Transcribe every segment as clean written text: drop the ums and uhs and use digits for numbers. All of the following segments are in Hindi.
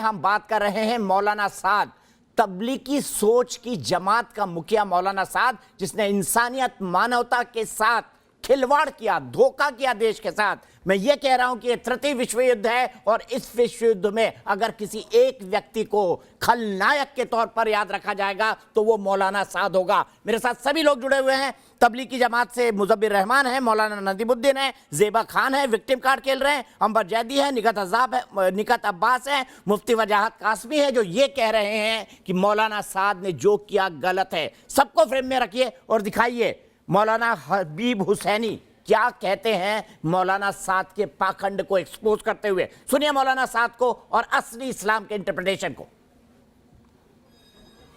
हम बात कर रहे हैं मौलाना साद, तबलीगी सोच की जमात का मुखिया मौलाना साद, जिसने इंसानियत मानवता के साथ खिलवाड़ किया, धोखा किया देश के साथ। मैं ये कह रहा हूं कि ये तृतीय विश्व युद्ध है और इस विश्व युद्ध में अगर किसी एक व्यक्ति को खलनायक के तौर पर याद रखा जाएगा तो वो मौलाना साद होगा। मेरे साथ सभी लोग जुड़े हुए हैं। तबलीगी जमात से मुजब्बिर रहमान है, मौलाना नदीमुद्दीन है, जेबा खान है, विक्टिम कार्ड खेल रहे हैं, अंबर जैदी है, निकत अब्बास है, मुफ्ती वजाहत कासमी है, जो ये कह रहे हैं कि मौलाना साद ने जो किया गलत है। सबको फ्रेम में रखिए और दिखाइए मौलाना हबीब हुसैनी क्या कहते हैं मौलाना साद के पाखंड को एक्सपोज करते हुए। सुनिए मौलाना साद को और असली इस्लाम के इंटरप्रिटेशन को।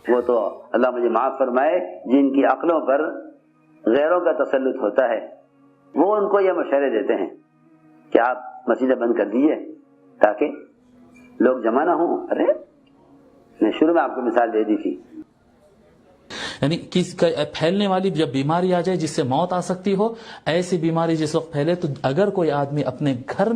वो तो अल्लाह मुझे माफ फरमाए, जिनकी अक्लों पर गैरों का तसल्लुत होता है, वो उनको ये मशवरे देते हैं कि आप मस्जिदें बंद कर दीजिए ताकि लोग जमा ना हो। अरे मैं शुरू में आपको मिसाल दे दी थी, यानी किस फैलने वाली जब बीमारी आ जाए जिससे मौत आ सकती हो, ऐसी बीमारी जिस वक्त फैले तो अगर कोई आदमी अपने घर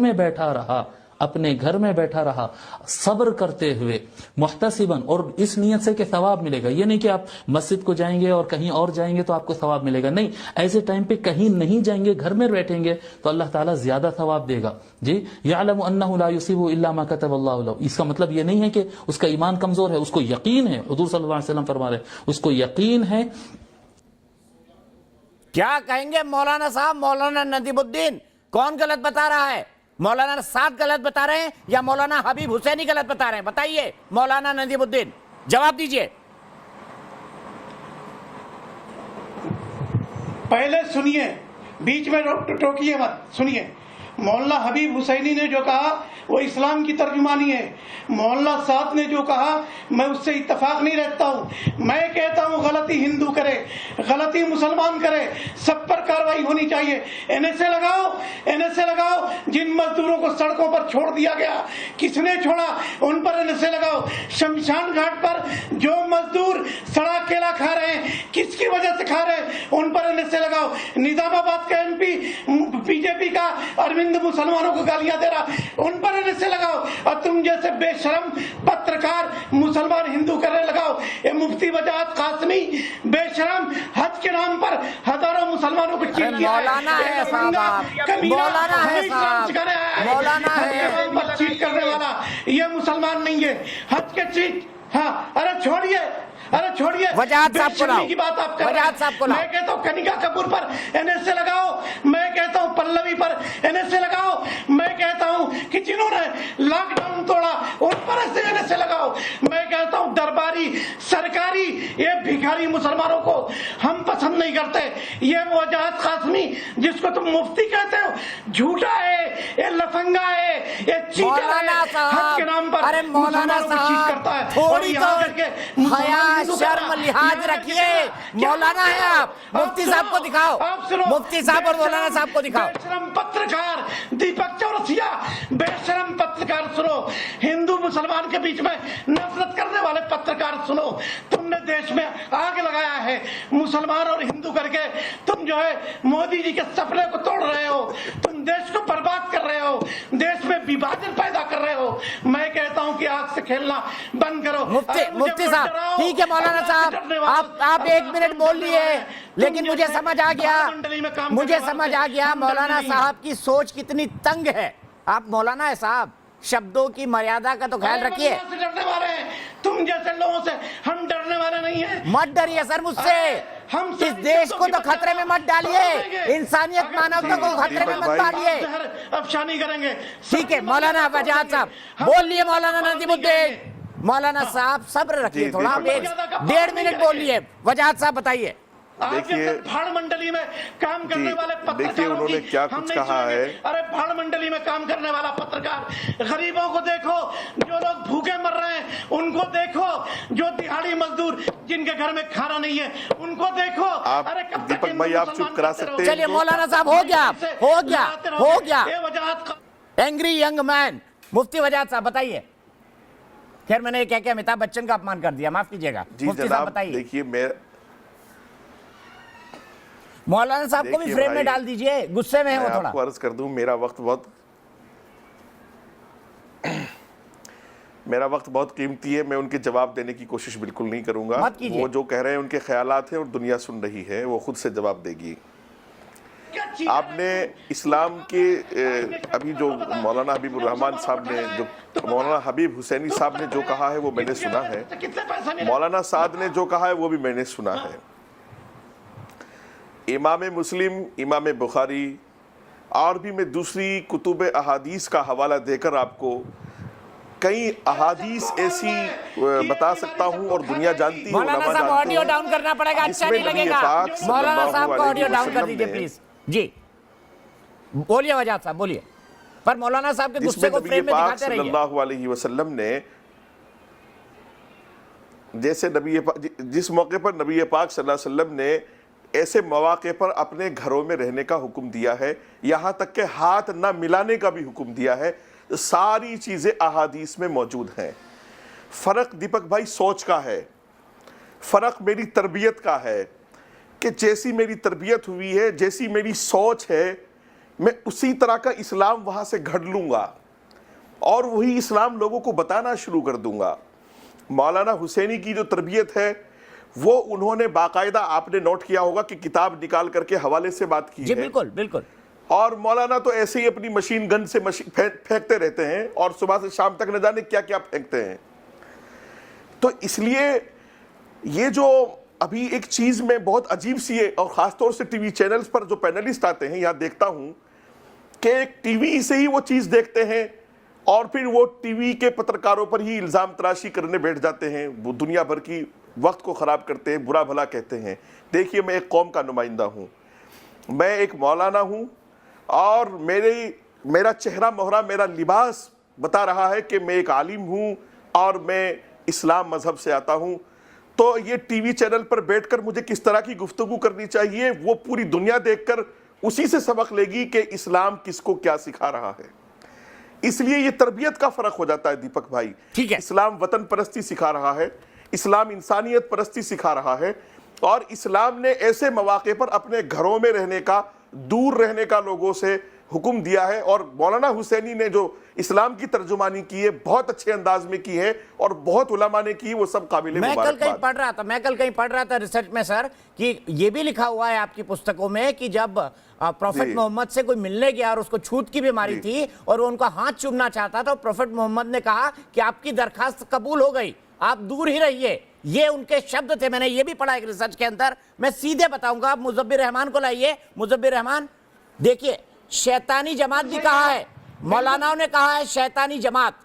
में बैठा रहा सब्र करते हुए मुहतसिबन, और इस नियत से कि सवाब मिलेगा। ये नहीं कि आप मस्जिद को जाएंगे और कहीं और जाएंगे तो आपको सवाब मिलेगा, नहीं, ऐसे टाइम पे कहीं नहीं जाएंगे, घर में बैठेंगे तो अल्लाह ताला ज्यादा सवाब देगा। जी, यअलमु अन्नहु ला युसीबु इल्ला मा कतबल्लाहु लहु। इसका मतलब ये नहीं है कि उसका ईमान कमजोर है, उसको यकीन है, हुजूर सल्लल्लाहु अलैहि वसल्लम फरमा रहे उसको यकीन है। क्या कहेंगे मौलाना साहब, मौलाना नदीमुद्दीन कौन गलत बता रहा है? मौलाना साद गलत बता रहे हैं या मौलाना हबीब हुसैनी गलत बता रहे हैं? बताइए मौलाना नदीमुद्दीन, जवाब दीजिए। पहले सुनिए, बीच में टोकिए मत, सुनिए। मौलाना हबीब हुसैनी ने जो कहा वो इस्लाम की तर्जुमानी है। मौलाना साद ने जो कहा मैं उससे इत्तेफाक नहीं रखता हूँ। मैं कहता हूँ गलती हिंदू करे, गलती मुसलमान करे, सब पर कार्रवाई होनी चाहिए। एनएसए लगाओ। जिन मजदूरों को सड़कों पर छोड़ दिया गया, किसने छोड़ा, उन पर एनएसए लगाओ। शमशान घाट पर जो मजदूर सड़ा केला खा रहे हैं, किसकी वजह से खा रहे हैं, उन पर एनएसए लगाओ। निजामाबाद का एमपी बीजेपी का अरविंद मुसलमानों को गालियां दे रहा, उन पर एनएसए लगाओ। और तुम जैसे बेशरम पत्रकार मुसलमान हिंदू करने लगाओ। ये मुफ्ती वजाहत कासमी बेशरम हज के नाम पर हजारों मुसलमानों को चीट किया है। मौलाना है साहब, मौलाना है साहब, मौलाना है, चीट करने वाला ये मुसलमान नहीं है। हज के चीट, हाँ, अरे छोड़िए वजाहत साहब को लाओ, की बात आप कर वजाहत साहब को लाओ। मैं कहता हूँ कनिका कपूर पर एनएसए लगाओ, मैं कहता हूँ पल्लवी पर एनएसए लगाओ, मैं कहता हूँ कि जिन्होंने लॉकडाउन तोड़ा उन पर ऐसे एनएसए लगाओ। मैं कहता हूँ दरबारी सरकारी ये भिखारी मुसलमानों को हम पसंद नहीं करते। ये वजाहत कासमी जिसको तुम मुफ्ती कहते हो, झूठा है, ये लफंगा है, ये चीटर है, हज के नाम पर अरे मौलाना साहब थोड़ी तो हया शर्म लिहाज रखिए। मौलाना है आप, मुफ्ती साहब को दिखाओ, मुफ्ती साहब और मौलाना साहब को दिखाओ। बेशरम पत्रकार दीपक चौरसिया, बेशरम पत्रकार सुनो, हिंदू मुसलमान के बीच में नफरत करने वाले पत्रकार सुनो। तुमने देश में आग लगाया है मुसलमान और हिंदू करके। तुम जो है मोदी जी के सपने को तोड़ रहे हो, तुम देश को बर्बाद कर रहे हो, देश में विभाजन पैदा कर रहे हो। मैं कहता हूं कि आग से खेलना बंद करो। मुफ्ती साहब ठीक है, मौलाना साहब आप 1 मिनट बोल लिए, लेकिन मुझे समझ आ गया मौलाना साहब की सोच कितनी तंग है। आप मौलाना है साहब, शब्दों की मर्यादा का तो ख्याल रखिए। डरने वाले हैं तुम जैसे लोगों से, हम डरने वाले नहीं हैं। मत डरिए सर मुझसे, हम इस देश को तो खतरे में मत डालिए, इंसानियत मानवता को खतरे में मत डालिए। अफशानी करेंगे। ठीक है मौलाना वजाहत साहब बोलिए। मौलाना नदीमुद्दीन, मौलाना साहब सब्र रखिए थोड़ा, 1.5 मिनट बोलिए। वजाहत साहब बताइए। देखिए भाड़ मंडली में काम करने वाले पत्रकारों उन्होंने क्या कुछ कहा है। अरे भाड़ मंडली में काम करने वाला पत्रकार, गरीबों को देखो, जो लोग भूखे मर रहे हैं उनको देखो, जो दिहाड़ी मजदूर जिनके घर में खाना नहीं है उनको देखो। अरे दीपक भाई आप चुप करा सकते हैं? चलिए मौलाना साहब हो गया। एंग्री यंग मैन, मुफ्ती वजाहत साहब बताइए। खैर मैंने क्या क्या अमिताभ बच्चन का अपमान कर दिया, माफ कीजिएगा। मुफ्ती साहब बताइए। देखिए मैं मौलाना साहब को भी फ्रेम में डाल दीजिए, गुस्से में है वो थोड़ा। आपको अर्ज कर दूं, मेरा वक्त बहुत मेरा वक्त बहुत कीमती है, मैं उनके जवाब देने की कोशिश बिल्कुल नहीं करूंगा। मत कीजिए। वो जो कह रहे हैं उनके ख्यालात हैं और दुनिया सुन रही है, वो खुद से जवाब देगी। आपने इस्लाम के अभी जो मौलाना हबीबुर रहमान साहब ने, जो मौलाना हबीब हुसैनी साहब ने जो कहा है वो मैंने सुना है। मौलाना साद ने जो कहा है वो भी मैंने सुना है। इमाम मुस्लिम, इमाम बुखारी और भी मैं दूसरी कुतुब अहादीस का हवाला देकर आपको कई अहादीस ऐसी बता सकता हूं और दुनिया जानती है, मौलाना उलमा साहब जानते ऑडियो हैं, डाउन करना पड़ेगा, अच्छा जिसमें नहीं नबी लगेगा। पाक मौलाना सल्लल्लाहु साहब का ऑडियो अलैहि डाउन कर वसल्लम दीजिए ने- प्लीज। जी बोलिए वजाद साहब, बोलिए। पर मौलाना साहब के गुस्से जिसमें को नबी फ्रेम में पाक दिखाते रहिए। सल्लल्लाहु अलैहि वसल्लम ने, जैसे जिस मौके पर नबी पाक सल्लल्लाहु अलैहि वसल्लम ने ऐसे मौके पर अपने घरों में रहने का हुक्म दिया है, यहाँ तक के हाथ ना मिलाने का भी हुक्म दिया है, सारी चीजें अहादीस में मौजूद हैं। फर्क दीपक भाई सोच का है, फर्क मेरी तरबियत का है कि जैसी मेरी तरबियत हुई है, जैसी मेरी सोच है, मैं उसी तरह का इस्लाम वहां से घड़ लूंगा और वही इस्लाम लोगों को बताना शुरू कर दूंगा। मौलाना हुसैनी की जो तरबियत है वो उन्होंने बाकायदा, आपने नोट किया होगा कि किताब निकाल करके हवाले से बात की जी है। बिल्कुल बिल्कुल। और मौलाना तो ऐसे ही अपनी मशीन गन से फेंकते रहते हैं और सुबह से शाम तक न जाने क्या क्या फेंकते हैं। तो इसलिए ये जो अभी एक चीज में बहुत अजीब सी है, और खासतौर से टीवी चैनल्स पर जो पैनलिस्ट आते हैं, यहाँ देखता हूं कि एक टीवी से ही वो चीज देखते हैं और फिर वो टीवी के पत्रकारों पर ही इल्जाम तराशी करने बैठ जाते हैं। वो दुनिया भर की वक्त को खराब करते हैं, बुरा भला कहते हैं। देखिए, मैं एक कौम का नुमाइंदा हूं, मैं एक मौलाना हूं और मेरा चेहरा मोहरा, मेरा लिबास बता रहा है कि मैं एक आलिम हूं और मैं इस्लाम मजहब से आता हूं। तो ये टीवी चैनल पर बैठकर मुझे किस तरह की गुफ्तगू करनी चाहिए, वो पूरी दुनिया देखकर उसी से सबक लेगी कि इस्लाम किसको क्या सिखा रहा है। इसलिए ये तरबियत का फर्क हो जाता है दीपक भाई। ठीक है। इस्लाम वतन परस्ती सिखा रहा है, इस्लाम इंसानियत परस्ती सिखा रहा है, और इस्लाम ने ऐसे मौके पर अपने घरों में रहने का, दूर रहने का लोगों से हुक्म दिया है। और मौलाना हुसैनी ने जो इस्लाम की तर्जुमानी की है, बहुत अच्छे अंदाज में की है और बहुत उलमा ने की, वो सब काबिल मैं कल कहीं मुबारकबाद। मैं कल कहीं पढ़ रहा था रिसर्च में सर, कि ये भी लिखा हुआ है आपकी पुस्तकों में कि जब प्रोफेट जी। मोहम्मद से कोई मिलने गया और उसको छूत की बीमारी जी। थी और वो उनका हाथ चूमना चाहता था, प्रोफेट मोहम्मद ने कहा कि आपकी दरखास्त कबूल हो गई, आप दूर ही रहिए। ये उनके शब्द थे, मैंने ये भी पढ़ा एक रिसर्च के अंदर। मैं सीधे बताऊंगा, आप मुजब्बिर रहमान को लाइए। मुजब्बिर रहमान, देखिए, शैतानी जमात भी कहा है, मौलानाओं ने कहा है शैतानी जमात,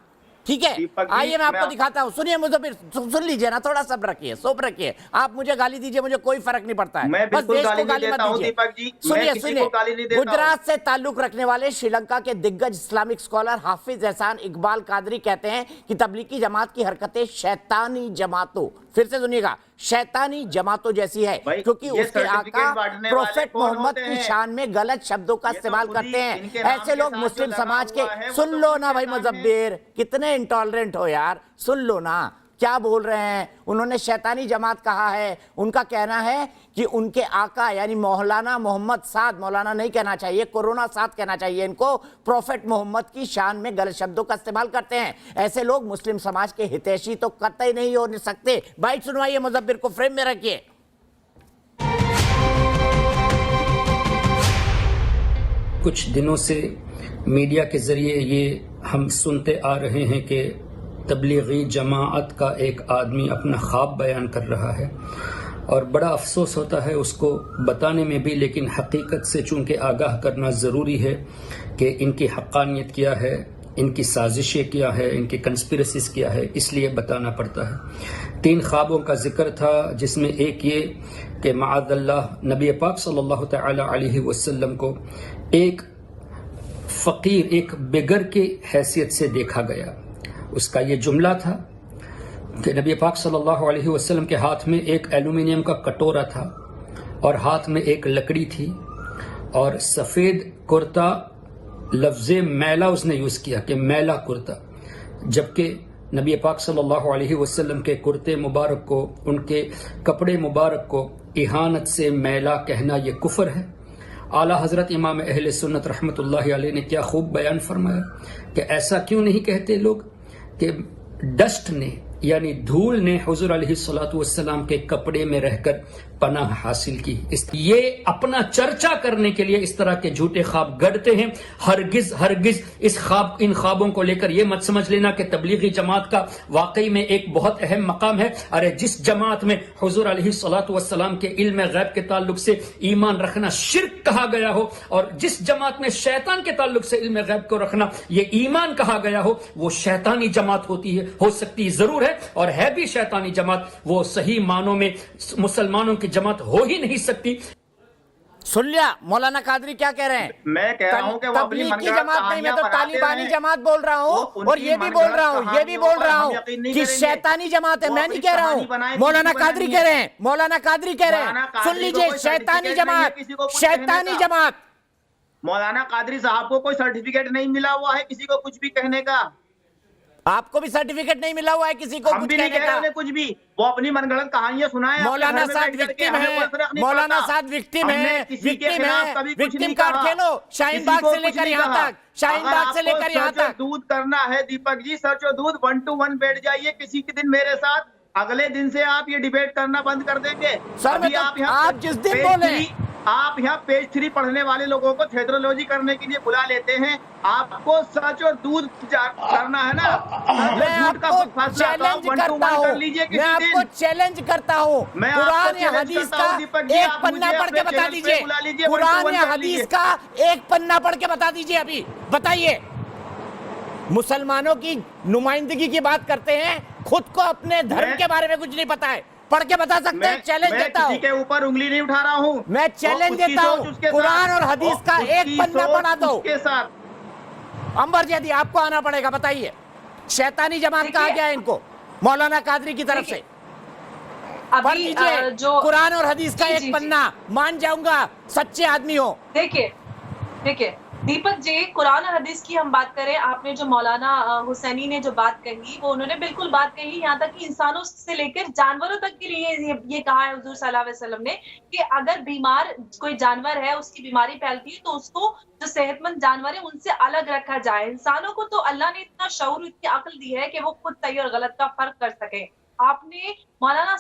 ठीक है। आइए मैं आपको दिखाता हूं, सुनिए मुजब्बिर, सुन लीजिए ना, थोड़ा सब्र रखिए, सब्र रखिए। आप मुझे गाली दीजिए, मुझे कोई फर्क नहीं पड़ता है, मैं बस बिल्कुल देश गाली को नहीं गाली मत देता हूं दीजिए। दीपक जी, मैं सुनिए किसी सुनिए, को गाली नहीं देता हूं। गुजरात से ताल्लुक रखने वाले श्रीलंका के दिग्गज इस्लामिक स्कॉलर हाफिज एहसान इकबाल कादरी कहते हैं कि तबलीगी जमात की हरकतें शैतानी जमातों, फिर से सुनिएगा, शैतानी जमातों जैसी है, भाई, क्योंकि ये उसके सर्टिफिकेट आका बांटने वाले प्रोफेट कौन मोहम्मद होते की हैं? शान में गलत शब्दों का ये तो इस्तेमाल खुद ही करते हैं। इनके नाम ऐसे के लोग साथ मुस्लिम जो लगा समाज हुआ के, है, वो सुन तो लो खुद ना भाई शैतान है। मुजब्बिर, कितने इंटॉलरेंट हो यार, सुन लो ना क्या बोल रहे हैं। उन्होंने शैतानी जमात कहा है। उनका कहना है कि उनके आका यानी मौलाना मोहम्मद साद, मौलाना नहीं कहना चाहिए, कोरोना साद कहना चाहिए इनको, प्रोफेट मोहम्मद की शान में गलत शब्दों का इस्तेमाल करते हैं। ऐसे लोग मुस्लिम समाज के हितैषी तो कतई नहीं हो सकते। बाइट सुनवाइए, मुजब्बिर को फ्रेम में रखिए। कुछ दिनों से मीडिया के जरिए ये हम सुनते आ रहे हैं कि तबलीगी जमात का एक आदमी अपना ख्वाब बयान कर रहा है और बड़ा अफसोस होता है उसको बताने में भी, लेकिन हकीकत से चूंकि आगाह करना ज़रूरी है कि इनकी हक़ानियत क्या है, इनकी साजिशें क्या है, इनकी कंस्पिरेसीज क्या है, इसलिए बताना पड़ता है। 3 ख्वाबों का जिक्र था, जिसमें एक ये कि माअज़ल्लाह नबी पाक सल्लल्लाहु तआला अलैहि वसल्लम को एक फ़कीर, एक बेगर की हैसियत से देखा गया। उसका ये जुमला था कि नबी पाक सल्लल्लाहु अलैहि वसल्लम के हाथ में एक एल्यूमिनियम का कटोरा था और हाथ में एक लकड़ी थी और सफ़ेद कुर्ता, लफ्ज़ मैला उसने यूज़ किया कि मैला कुर्ता, जबकि नबी पाक सल्लल्लाहु अलैहि वसल्लम के कुर्ते मुबारक को, उनके कपड़े मुबारक को इहानत से मैला कहना यह कुफ्र है। आला हज़रत इमाम अहले सुन्नत रहमतुल्लाहि अलैह ने क्या खूब बयान फरमाया कि ऐसा क्यों नहीं कहते लोग कि डस्ट ने यानी धूल ने हुजूर अलैहिस्सलातु वस्सलाम के कपड़े में रहकर पनाह हासिल की। ये अपना चर्चा करने के लिए इस तरह के झूठे ख्वाब गढ़ते हैं। हरगिज इन ख्वाबों को लेकर ये मत समझ लेना कि तबलीगी जमात का वाकई में एक बहुत अहम मकाम है। अरे जिस जमात में हुजूर अलैहिस्सलातु वस्सलाम के इल्म गैब के ताल्लुक से ईमान रखना शिर्क कहा गया हो, और जिस जमात में शैतान के ताल्लुक से इल्म गैब को रखना ये ईमान कहा गया हो, वो शैतानी जमात होती है, हो सकती जरूर है और है भी शैतानी जमात। वो सही मानों में मुसलमानों की जमात हो ही नहीं सकती। सुन लिया मौलाना कादरी क्या कह रहे हैं? मैं कह रहा हूं कि वो अपनी तबलीगी जमात नहीं, मैं तो तालिबानी जमात बोल रहा हूँ, और ये भी बोल रहा हूँ कि शैतानी जमात है। मैं नहीं कह रहा हूँ, मौलाना कादरी कह रहे हैं, मौलाना कादरी कह रहे हैं। सुन लीजिए, शैतानी जमात, शैतानी जमात। मौलाना कादरी साहब को कोई सर्टिफिकेट नहीं मिला हुआ है किसी को कुछ भी कहने का। आपको भी सर्टिफिकेट नहीं मिला हुआ है किसी को हम कुछ भी नहीं कहने कह रहे का? हैं कुछ भी, वो अपनी मनगढ़ंत कहानियां सुनाए। मौलाना साहब विक्टिम है, मौलाना साहब विक्टिम है, विक्टिम कार्ड खेलो शाहीन बाग से लेकर यहाँ तक, शाहीन बाग से लेकर यहाँ तक। दूध करना है दीपक जी, सच और दूध 1 to 1 बैठ जाइए किसी के दिन मेरे साथ। अगले दिन से आप ये डिबेट करना बंद कर देंगे। सर मैं तो, आप जिस दिन बोले, आप यहाँ पेज 3 पढ़ने वाले लोगों को थेट्रोलॉजी करने के लिए बुला लेते हैं। आपको सच और दूध करना है ना, मैं आपको चैलेंज करता हूँ, मैं आपको चैलेंज करता हूँ। कुरान या हदीस का एक पन्ना पढ़ के बता दीजिए, कुरान या हदीस का एक पन्ना पढ़ के बता दीजिए। अभी बताइए, मुसलमानों की नुमाइंदगी की बात करते हैं, खुद को अपने धर्म के बारे में कुछ नहीं पता है, पढ़ के बता सकते हैं? चैलेंज देता हूं, किसी के ऊपर उंगली नहीं उठा रहा हूं, मैं चैलेंज देता हूं। कुरान और हदीस का एक पन्ना पढ़ा दो उसके साथ। अंबर जैदी आपको आना पड़ेगा, बताइए शैतानी जमात कहा गया है इनको मौलाना कादरी की तरफ से? पढ़ लीजिए जो कुरान और हदीस का एक पन्ना, मान जाऊंगा सच्चे आदमी हो। देखिए दीपक जी, कुरान और हदीस की हम बात करें, आपने जो मौलाना हुसैनी ने जो बात कही, वो उन्होंने बिल्कुल बात कही, यहाँ तक कि इंसानों से लेकर जानवरों तक के लिए ये कहा है हुजूर सल्लल्लाहु अलैहि वसल्लम ने कि अगर बीमार कोई जानवर है, उसकी बीमारी फैलती है, तो उसको जो सेहतमंद जानवर है उनसे अलग रखा जाए। इंसानों को तो अल्लाह ने इतना शऊर, इतनी अक्ल दी है कि वो खुद सही और गलत का फर्क कर सके। आपने मौलाना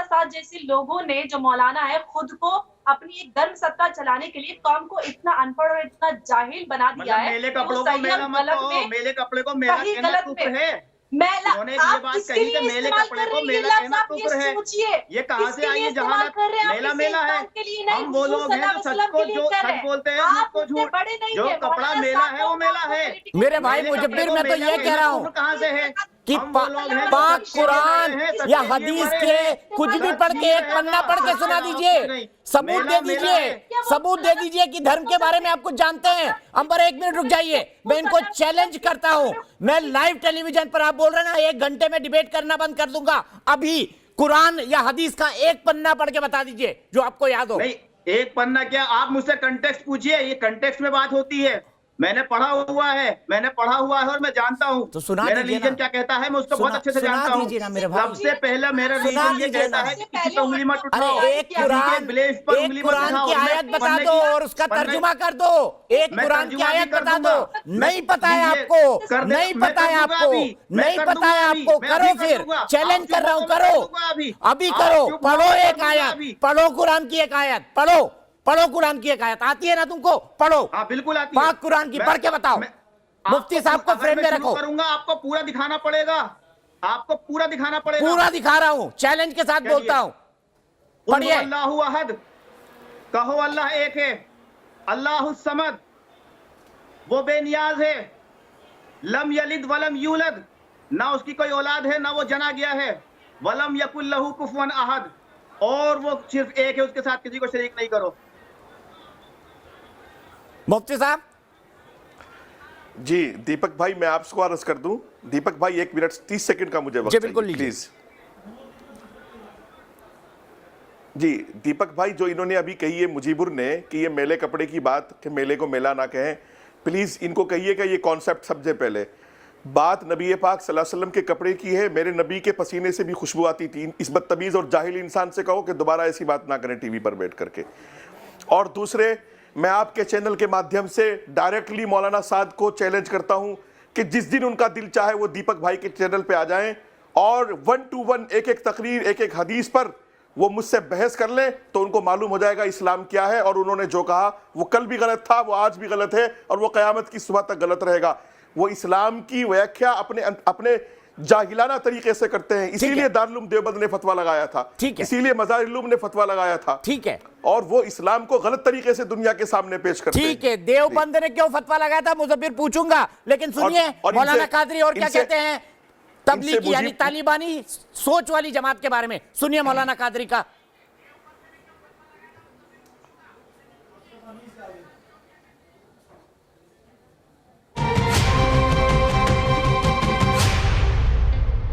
साहब जैसे लोगों ने, जो मौलाना है, खुद को अपनी एक धर्म सत्ता चलाने के लिए कौम को इतना अनपढ़ और इतना जाहिल बना दिया है। मेले कपड़ों को मेला मत कहो, मेले कपड़े को मेला कहना कुफ्र है। उन्होंने ये बात कही कि मेले कपड़े को मेला कहना कुफ्र है। ये कहाँ से आई है जहालत? मेला है। हम वो लोग हैं जो सच को जो सच बोलते हैं, झूठ को झूठ। जो कपड़ा मेला है वो मेला है। मेरे भाई मुजब्बिर, मैं तो ये कह रहा हूँ कहाँ से है कि पाक कुरान या हदीस के कुछ भी पढ़ के एक पन्ना पढ़ के सुना दीजिए, सबूत दे दीजिए, सबूत दे दीजिए कि धर्म के बारे में आप कुछ जानते हैं। अंबर 1 मिनट रुक जाइए, मैं इनको चैलेंज करता हूं। मैं लाइव टेलीविजन पर, आप बोल रहे ना 1 घंटे में डिबेट करना बंद कर दूंगा, अभी कुरान या हदीस का एक पन्ना पढ़ के बता दीजिए जो आपको याद हो। नहीं, एक पन्ना क्या, आप मुझसे कंटेक्स्ट पूछिए, ये कंटेक्स्ट में बात होती है। मैंने पढ़ा हुआ है और मैं जानता हूँ तो सुना मेरा रिलीजन क्या कहता है, मैं उसको बहुत अच्छे से जानता हूँ। सबसे पहले मेरा रिलीजन ये कहता है कि किसी पे उंगली मत उठाओ। एक कुरान की आयत बता दो और उसका तर्जुमा कर दो। एक कुरान की आयत बता दो। नहीं पता है आपको, नहीं पता है आपको, नहीं पता है आपको, करो फिर, चैलेंज कर रहा हूँ, करो अभी, करो, पढ़ो एक आयत, पढ़ो कुरान की एक आयत, पढ़ो कुरान की एक आयत। आती है ना तुमको? पढ़ो। हाँ बिल्कुल आती है। पाक कुरान की पढ़ के बताओ। मुफ्ती साहब को फ्रेम में रखो। करूंगा, आपको पूरा दिखाना पड़ेगा, आपको पूरा दिखाना पड़ेगा। पूरा दिखा रहा हूं, चैलेंज के साथ बोलता हूं। पढ़िए। अल्लाहु अहद, कहो अल्लाह एक है, अल्लाहु समद, वो बेनियाज है, लम यलिद वलम यूलद, ना उसकी कोई औलाद है ना वो जना गया है, वलम यकुल लहू कुफुवन अहद, और वो सिर्फ एक है, उसके साथ किसी को शरीक नहीं करो। मुफ्ती साहब जी, दीपक भाई मैं आपको अर्ज कर दूं। दीपक भाई 1 मिनट 30 सेकंड का मुझे वक्त बिल्कुल चाहिए प्लीज। जी दीपक भाई, जो इन्होंने अभी कही है मुजीबुर ने कि ये मेले कपड़े की बात, कि मेले को मेला ना कहें, प्लीज इनको कहिए कि ये कॉन्सेप्ट सबसे पहले बात नबी पाक सल्लल्लाहु अलैहि वसल्लम के कपड़े की है। मेरे नबी के पसीने से भी खुशबू आती थी। इस बदतमीज और जाहिल इंसान से कहो कि दोबारा ऐसी बात ना करें टीवी पर बैठ करके। और दूसरे, मैं आपके चैनल के माध्यम से डायरेक्टली मौलाना साद को चैलेंज करता हूं कि जिस दिन उनका दिल चाहे वो दीपक भाई के चैनल पे आ जाएं और 1 to 1 एक एक तकरीर, एक एक हदीस पर वो मुझसे बहस कर लें, तो उनको मालूम हो जाएगा इस्लाम क्या है। और उन्होंने जो कहा वो कल भी गलत था, वो आज भी गलत है और वो क़यामत की सुबह तक गलत रहेगा। वो इस्लाम की व्याख्या अपने जाहिलाना तरीके से करते हैं, इसीलिए दारुल देवबंद ने फतवा लगाया था, इसीलिए मज़ारिल ने फतवा लगाया था। ठीक है, और वो इस्लाम को गलत तरीके से दुनिया के सामने पेश करते हैं। ठीक है, देवबंद ने क्यों फतवा लगाया था मुज़फ्फर पूछूंगा, लेकिन सुनिए मौलाना कादरी और क्या कहते हैं तबलीगी यानी तालिबानी सोच वाली जमात के बारे में। सुनिए मौलाना कादरी का।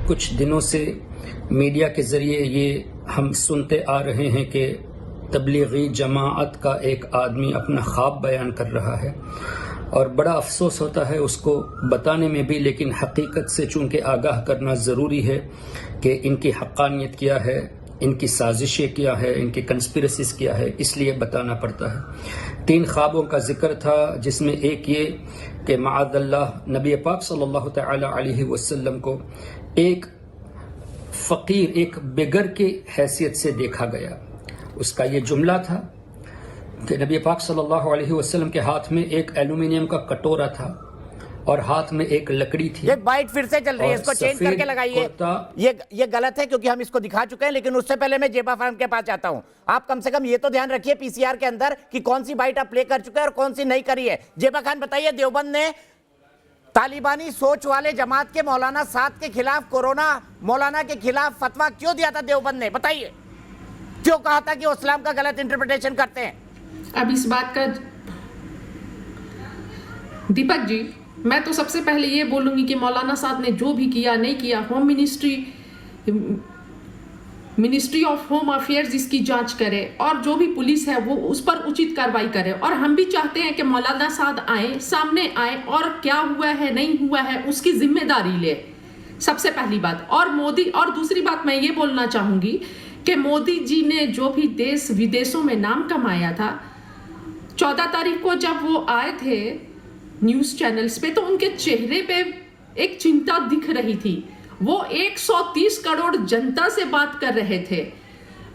कुछ दिनों से मीडिया के जरिए ये हम सुनते आ रहे हैं कि तबलीगी जमात का एक आदमी अपना ख्वाब बयान कर रहा है और बड़ा अफसोस होता है उसको बताने में भी, लेकिन हकीकत से चूंकि आगाह करना ज़रूरी है कि इनकी हक़ानियत क्या है, इनकी साजिशें क्या है, इनकी कंस्पिरेसीज क्या है, इसलिए बताना पड़ता है। 3 ख्वाबों का जिक्र था, जिसमें एक ये कि माअज़ल्लाह नबी पाक सल्लल्लाहु तआला अलैहि वसल्लम को एक फ़कीर, एक बेगर की हैसियत से देखा गया। उसका ये जुमला था कि नबी पाक सल्लल्लाहु अलैहि वसल्लम के हाथ में एक एल्यूमिनियम का कटोरा था और हाथ में एक लकड़ी थी। ये बाइट फिर से चल रही है, इसको चेंज करके लगाइए। ये गलत है क्योंकि हम इसको दिखा चुके हैं, लेकिन उससे पहले मैं जेबा फार्म के पास जाता हूं। आप कम से कम ये तो ध्यान रखिए पीसीआर के अंदर कि कौन सी बाइट आप प्ले कर चुके हैं और कौन सी नहीं करी है। जेबा खान बताइए, देवबंद ने तालिबानी सोच वाले जमात के मौलाना साद के खिलाफ, कोरोना मौलाना के खिलाफ फतवा क्यों दिया था देवबंद ने? बताइए क्यों कहा था कि वो इस्लाम का गलत इंटरप्रिटेशन करते हैं? अब इस बात का दीपक जी, मैं तो सबसे पहले ये बोलूंगी कि मौलाना साहब ने जो भी किया नहीं किया, home ministry of home affairs इसकी जांच करे और जो भी पुलिस है वो उस पर उचित कार्रवाई करे। और हम भी चाहते हैं कि मौलाना साहब आए, सामने आए और क्या हुआ है नहीं हुआ है उसकी जिम्मेदारी ले, सबसे पहली बात। और मोदी, और दूसरी बात मैं ये बोलना चाहूंगी कि मोदी जी ने जो भी देश विदेशों में नाम कमाया था, 14 तारीख को जब वो आए थे न्यूज चैनल्स पे, तो उनके चेहरे पे एक चिंता दिख रही थी। वो 130 करोड़ जनता से बात कर रहे थे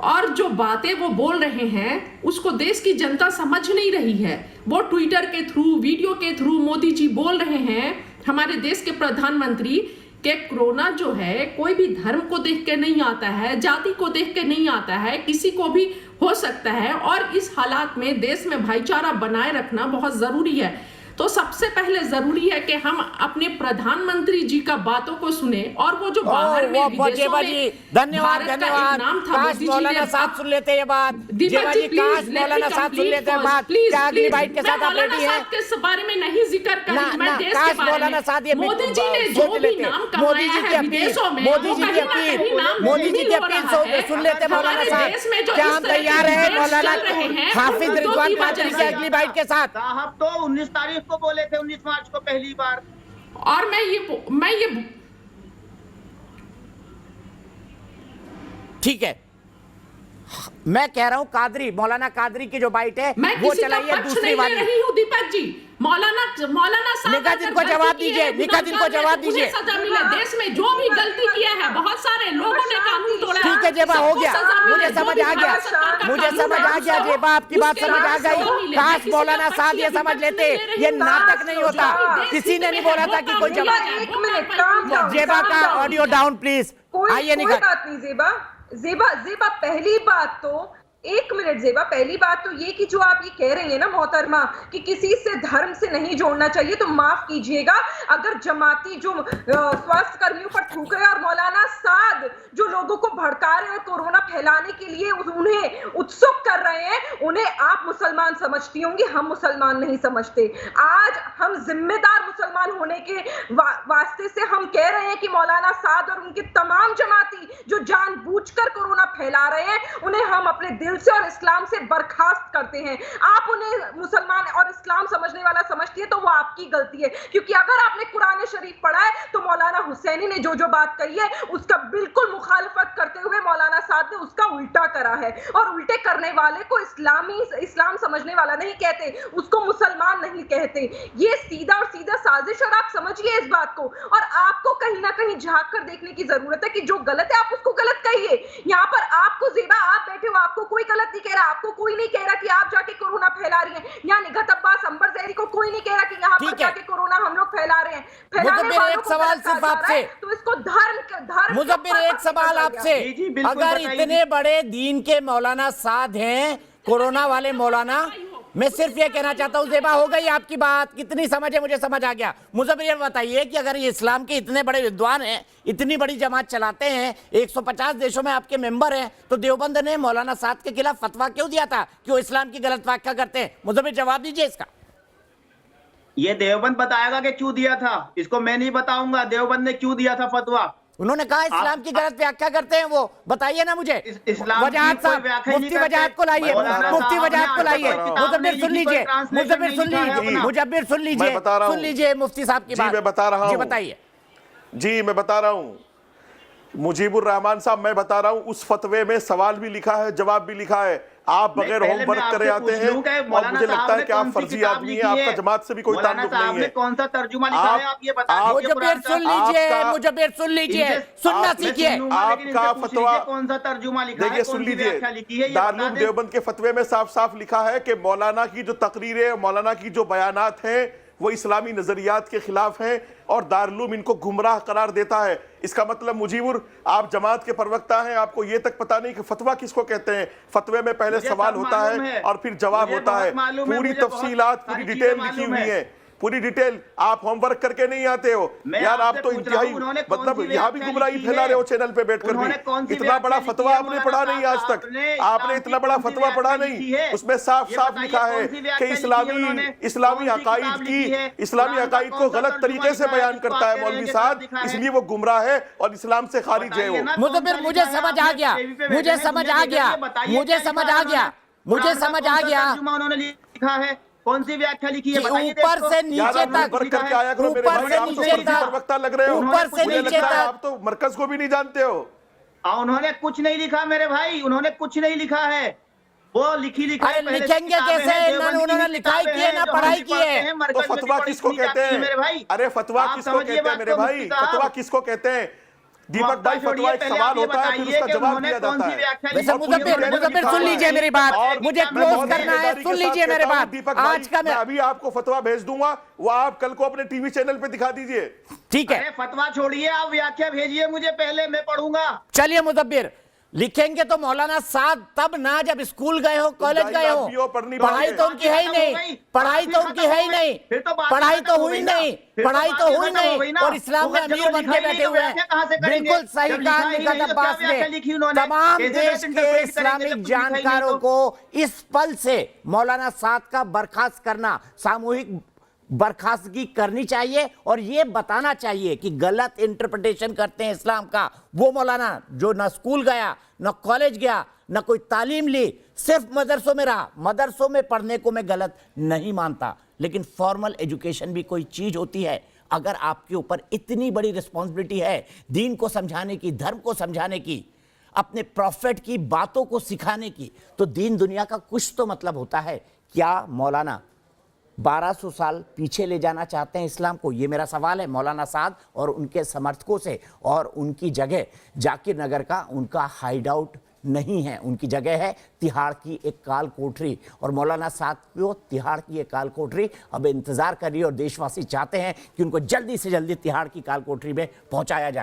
और जो बातें वो बोल रहे हैं उसको देश की जनता समझ नहीं रही है। वो ट्विटर के थ्रू, वीडियो के थ्रू मोदी जी बोल रहे हैं, हमारे देश के प्रधानमंत्री, कि कोरोना जो है कोई भी धर्म को देख के नहीं आता है, जाति को देख के नहीं आता है, किसी को भी हो सकता है और इस हालात में देश में भाईचारा बनाए रखना बहुत जरूरी है। तो सबसे पहले जरूरी है कि हम अपने प्रधानमंत्री जी का बातों को सुने और वो जो बाहर में विदेशों में धन्यवाद नाम था, मोदी जी ने साथ सुन लेते ये बात। दीपक जी प्लीज मौलाना साहब सुन लेते हैं बात। क्या अगली बाइट के साथ आप रेडी हैं? के बारे में नहीं जिक्र करी, मैं देश के बारे में। मोदी जी ने जो भी नाम कमाया है विदेशों में, मोदी जी की अपील सुन लेते मौलाना साहब। क्या हम तैयार हैं मौलाना हाफिज रिजवान कादरी की अगली बाइट के साथ? साहब तो 19 तारीख को बोले थे, 19 मार्च को पहली बार। और मैं ये ठीक है, मैं कह रहा हूं कादरी, मौलाना कादरी की जो बाइट है वो चलाइए दूसरी वाली। नहीं हूं दीपक जी, मौलाना निकाह जिनको जवाब दीजिए, निकाह जिनको जवाब दीजिए। सजा मिले, देश में जो भी गलती किया है, बहुत सारे लोगों ने कानून तोड़ा। ठीक है जेबा, हो गया, मुझे समझ आ गया, मुझे समझ आ गया जेबा, आपकी बात समझ आ गई। काश मौलाना साहब ये समझ लेते, ये नाटक नहीं होता। किसी ने नहीं बोला था कि कोई जवाब। जेबा का ऑडियो डाउन प्लीज। आइए निकाह। कोई बात नहीं जेबा, पहली बात तो 1 मिनट जेबा, पहली बात तो ये कि जो आप ये कह रही है ना मोहतरमा कि किसी से धर्म से नहीं जोड़ना चाहिए, तो माफ कीजिएगा अगर जमाती जो स्वास्थ्य कर्मियों पर थूक रहे और मौलाना साद जो लोगों को भड़का रहे और कोरोना फैलाने के लिए उन्हें उत्सुक कर रहे हैं, उन्हें आप मुसलमान समझती होंगी, हम मुसलमान नहीं समझते। आज हम जिम्मेदार मुसलमान होने के वास्ते से हम कह रहे हैं कि मौलाना साद और उनके तमाम जमाती जो जानबूझकर कोरोना फैला रहे हैं, उन्हें हम अपने दिल से और इस्लाम से बर्खास्त करते हैं। आप उन्हें मुसलमान और इस्लाम समझने वाला समझती है तो वो आपकी गलती है, क्योंकि अगर आपने कुरान शरीफ पढ़ा है तो मौलाना हुसैनी ने जो जो बात कही है उसका बिल्कुल बिल्कुल मुखालफत करते हुए मौलाना साद ने उसका उल्टा करा है। और उल्टे करने वाले को इस्लाम समझने वाला नहीं कहते, उसको मुसलमान नहीं कहते। ये सीधा और सीधा साजिश, और आप समझिए इस बात को। और आपको कहीं ना कहीं झांक कर देखने की जरूरत है कि जो गलत है आप उसको गलत कहिए। यहाँ पर आपको जेबा, आप बैठे हो, आपको कोई गलत नहीं कह रहा, आपको कोई नहीं कह रहा कि आप जाके कोरोना फैला रही हैं। यहाँ निगहत अब्बास अंबर जहरी को कोई नहीं कह रहा कि यहाँ पर जाके कोरोना हम लोग फैला रहे हैं। फैलाने वालों को सवाल सिर्फ आपसे, तो इसको धर्म मुजब्बिर, एक सवाल आपसे, अगर इतने बड़े दीन के मौलाना साद हैं, कोरोना वाले मौलाना, मैं सिर्फ ये कहना चाहता हूं, ज़ेबा हो गई आपकी बात, कितनी समझ है मुझे समझ आ गया। मुजब्बिर ये बताइए कि अगर ये इस्लाम के इतने बड़े विद्वान हैं, इतनी बड़ी जमात चलाते हैं, 150 देशों में आपके मेंबर हैं, तो देवबंद ने मौलाना साद के खिलाफ फतवा क्यों दिया था कि वो इस्लाम की गलत व्याख्या करते हैं? मुजब्बिर जवाब दीजिए इसका। ये देवबंद बताएगा कि क्यों दिया था, इसको मैं नहीं बताऊंगा देवबंद ने क्यों दिया था फतवा। उन्होंने कहा इस्लाम की गलत व्याख्या करते हैं वो, बताइए ना मुझे। वजाहत साहब, मुफ्ती वजाहत को लाइए, मुफ्ती वजाहत को लाइए। मुजब्बिर सुन लीजिए, मुजब्बिर सुन लीजिए, मुजब्बिर सुन लीजिए, सुन लीजिए मुफ्ती साहब की बात। मैं बता रहा हूं, जी बताइए। जी मैं बता रहा हूं, मुजीबुर रहमान साहब, मैं बता रहा हूं, उस फतवे में सवाल भी लिखा है, जवाब भी लिखा है। आप बगैर होमवर्क करे आते हैं और मुझे लगता है कि आप फर्जी आदमी हैं, आपका जमात से भी कोई ताल्लुक नहीं है। कौन सा तर्जुमा लिखा है आप ये बताइए। मुजब्बिर सुन लीजिए, मुजब्बिर सुन लीजिए, सुनना सीखिए। आपका फतवा कौन सा तर्जुमा लिखा है, देखिए, सुन लीजिए, दारुल देवबंद के फतवे में साफ साफ लिखा है कि मौलाना की जो तकरीरें, मौलाना की जो बयानात हैं, वो इस्लामी नजरियात के खिलाफ हैं और दारुल इनको गुमराह करार देता है। इसका मतलब मुजीबुर, आप जमात के प्रवक्ता हैं, आपको ये तक पता नहीं कि फतवा किसको कहते हैं। फतवे में पहले सवाल होता है और फिर जवाब होता है, पूरी तफसीलात, पूरी डिटेल लिखी हुई है, पूरी डिटेल। आप होमवर्क करके नहीं आते हो यार, आप तो इंतहाई, मतलब यहाँ भी गुमराही फैला रहे हो चैनल पे बैठकर भी। इतना बड़ा फतवा आपने पढ़ा नहीं आज तक, आपने इतना बड़ा फतवा पढ़ा नहीं। उसमें साफ साफ लिखा है कि इस्लामी अकाईद को गलत तरीके से बयान करता है मौलवी साहब, इसलिए वो गुमराह है और इस्लाम से खारिज है वो। मुजब्बिर, मुझे समझ आ गया, मुझे समझ आ गया, मुझे समझ आ गया, मुझे समझ आ गया। उन्होंने लिखा है, कौन सी व्याख्या लिखी है, ऊपर से नीचे तक, ऊपर से नीचे तक, लग रहे हो, ऊपर से नीचे तक। आप तो मरकज को भी नहीं जानते हो। उन्होंने कुछ नहीं लिखा मेरे भाई, उन्होंने कुछ नहीं लिखा है, वो लिखेंगे कैसे? उन्होंने लिखाई की है ना पढ़ाई की है। तो फतवा किसको कहते हैं मेरे भाई? अरे फतवा किसको कहते हैं मेरे भाई? फतवा किसको कहते हैं दीपक भाई? फतवा एक सवाल होता है, फिर उसका जवाब दिया जाता है। वैसे मुजब्बिर सुन लीजिए मेरी बात, मुझे क्लोज करना है, सुन लीजिए मेरी बात। दीपक आज का मैं अभी आपको फतवा भेज दूंगा, वो आप कल को अपने टीवी चैनल पे दिखा दीजिए, ठीक है? फतवा छोड़िए, आप व्याख्या भेजिए मुझे पहले, मैं पढ़ूंगा। चलिए मुजब्बिर, लिखेंगे तो मौलाना साद तब ना जब स्कूल गए हो, कॉलेज गए हो। पढ़ाई तो उनकी है ही नहीं, पढ़ाई तो उनकी है ही नहीं, पढ़ाई तो हुई नहीं, पढ़ाई तो हुई नहीं, और इस्लाम में अमीर बन के बैठे हुए हैं। बिल्कुल सही कहा निगहत अब्बास ने। तमाम देश के इस्लामिक जानकारों को इस पल से मौलाना साद का बर्खास्त करना, सामूहिक बर्खास्तगी करनी चाहिए और ये बताना चाहिए कि गलत इंटरप्रिटेशन करते हैं इस्लाम का वो मौलाना जो ना स्कूल गया, ना कॉलेज गया, ना कोई तालीम ली, सिर्फ मदरसों में रहा। मदरसों में पढ़ने को मैं गलत नहीं मानता, लेकिन फॉर्मल एजुकेशन भी कोई चीज होती है। अगर आपके ऊपर इतनी बड़ी रिस्पॉन्सिबिलिटी है दीन को समझाने की, धर्म को समझाने की, अपने प्रॉफिट की बातों को सिखाने की, तो दीन दुनिया का कुछ तो मतलब होता है। क्या मौलाना 1200 साल पीछे ले जाना चाहते हैं इस्लाम को? ये मेरा सवाल है मौलाना साद और उनके समर्थकों से। और उनकी जगह जाकिर नगर का उनका हाइड आउट नहीं है, उनकी जगह है तिहाड़ की एक काल कोठरी। और मौलाना साद को तिहाड़ की एक काल कोठरी अब इंतजार कर रही है और देशवासी चाहते हैं कि उनको जल्दी से जल्दी तिहाड़ की काल कोठरी में पहुंचाया जाए।